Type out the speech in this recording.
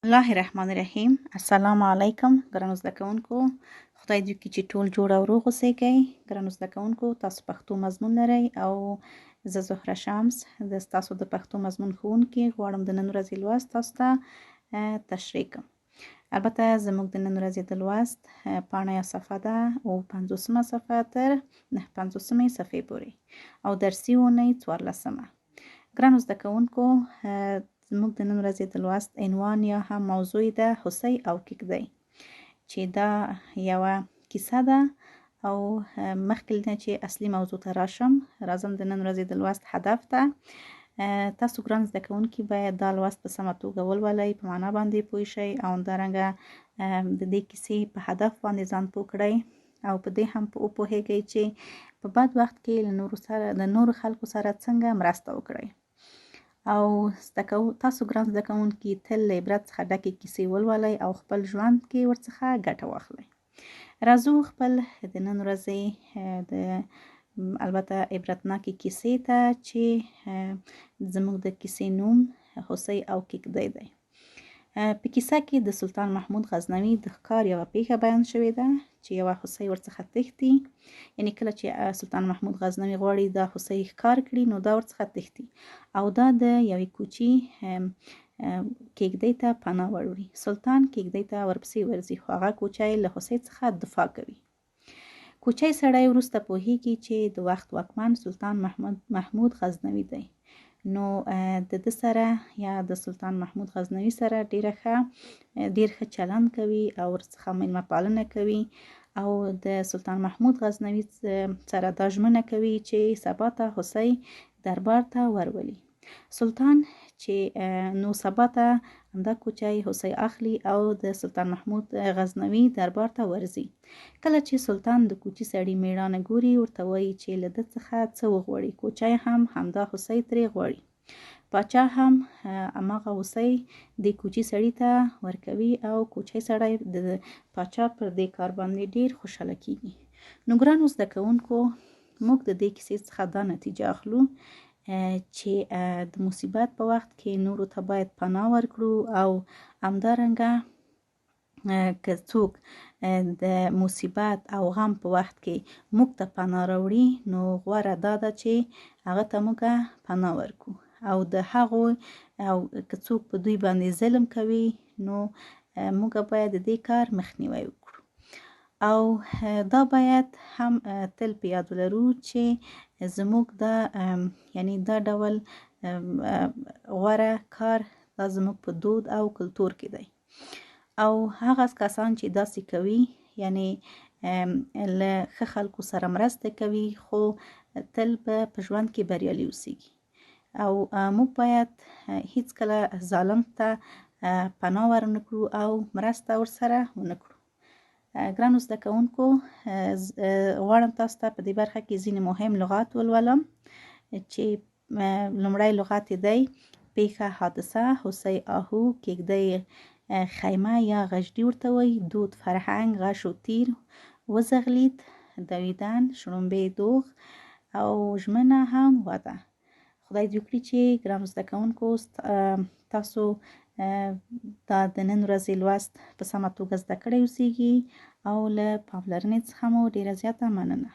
الله الرحمن الرحیم. السلام علیکم ګرانو زده کوونکو. خدای دې وکړي چې ټول جوړ او روغ اوسئ. ګرانو زده کوونکو، تاسو پښتو مضمون لرئ او زه زهره شمس د ستاسو د پښتو مضمون ښوونکې غواړم د نن ورځې لوست تاسو ته تشریح کړم. البته زموږ د نن ورځې د لوست پاڼه یا صفحه ده 50مه صفحه تر 50مې صفحې پورې او درسي اونۍ 14مه. ګرانو زده کوونکو، زموږ د نن ورځې د لوست عنوان یا هم موضوع ده هوسۍ او کیږدۍ، چې دا یوه کیسه ده. او مخکې نه چې اصلي موضوع ته راشم، راځم د نن ورځې د لوست هدف ته. تاسو ګران زده کوونکي باید دا لوست په سمه توګه ولولئ، په معنا باندې پوه شئ او همدارنګه د دې کیسې په هدف باندې ځان پوه کړئ او په دې هم وپوهیږئ چې په بد وخت کې د نورو خلکو سره څنګه مرسته وکړئ. او تاسو ګران زده کوونکي تل له عبرت څخه ډکې کیسې ولولئ او خپل ژوند کې ورڅخه ګټه واخلئ. راځو خپل د نن ورځې د البته عبرتناکې کیسې ته، چې زموږ د کیسې نوم هوسۍ او کیږدۍ دی. په کیسه کې د سلطان محمود غزنوي د ښکار یوه پیښه بیان شوې ده چې یوه هوسۍ ورڅخه تښتي. یعنې کله چې سلطان محمود غزنوي غواړي دا هوسۍ ښکار کړي، نو دا ورڅخه تښتي او دا د یوې کوچي کیږدۍ ته پناه وړي. سلطان کیږدۍ ته ورپسې ورځي، خو هغه کوچی له هوسۍ څخه دفاع کوي. کوچی سړی وروسته پوهیږي چې د وخت واکمن سلطان محمود غزنوي دی. نو د ده سره یا د سلطان محمود غزنوي سره ډیر ښه چلند کوي او ورڅخه میلمه پالنه کوي او د سلطان محمود غزنوي سره دا ژمنه کوي چې سبا ته هوسۍ دربار ته ورولي. سلطان چې نو سبا ته همدا کوچی هوسۍ اخلي او د سلطان محمود غزنوي دربار ته ورځي. کله چې سلطان د کوچي سړي میړانه ګوري، ورته وایي چې له ده څخه څه وغواړي. کوچی هم همدا هوسۍ ترې غواړي. پاچا هم هماغه هوسۍ د کوچي سړي ته ورکوي او کوچی سړی د پاچا پر دې کار باندې ډیر خوشحاله کیږي. نو ګرانو زده کوونکو، موږ د دې کیسې څخه دا نتیجه اخلو چې د مصیبت په وخت کې نورو ته باید پناه ورکړو او همدارنګه که څوک د مصیبت او غم په وخت کې موږ ته پناه راوړي، نو غوره دا ده چې هغه ته موږ پناه ورکړو او د هغو او که څوک په دوی باندې ظلم کوي، نو موږ باید د دې کار مخنیوی وکړو. او دا باید هم تل په یاد ولرو چې زموږ دا یعنی دا ډول غوره کار دا زموږ په دود او کلتور کې دی. او هغه کسان چې داسې کوي، یعنی له ښه خلکو سره مرسته کوي، خو تل په ژوند کې بریالي اوسیږي. او موږ باید هیڅکله ظالم ته پناه ورنکړو او مرسته ورسره ونکړو. ګرانو زده کوونکو، غواړم تاسو ته په دې برخه کې ځینې مهم لغات ولولم، چې لومړی لغت دی پیښه، حادثه، هوسۍ آهو، کیږدۍ خیمه یا غژدي ورته وایي، دود فرهنګ، غش و تیر، وزغلید، دویدن، شړومبې دوغ او ژمنه هم وعده. خدای دې وکړي چې ګرانو زده کوونکو تاسو دا د نن ورځې لوست په سمه توګه زده کړی اوسیږي او له پاملرنې څخه مو ډیره زیاته مننه.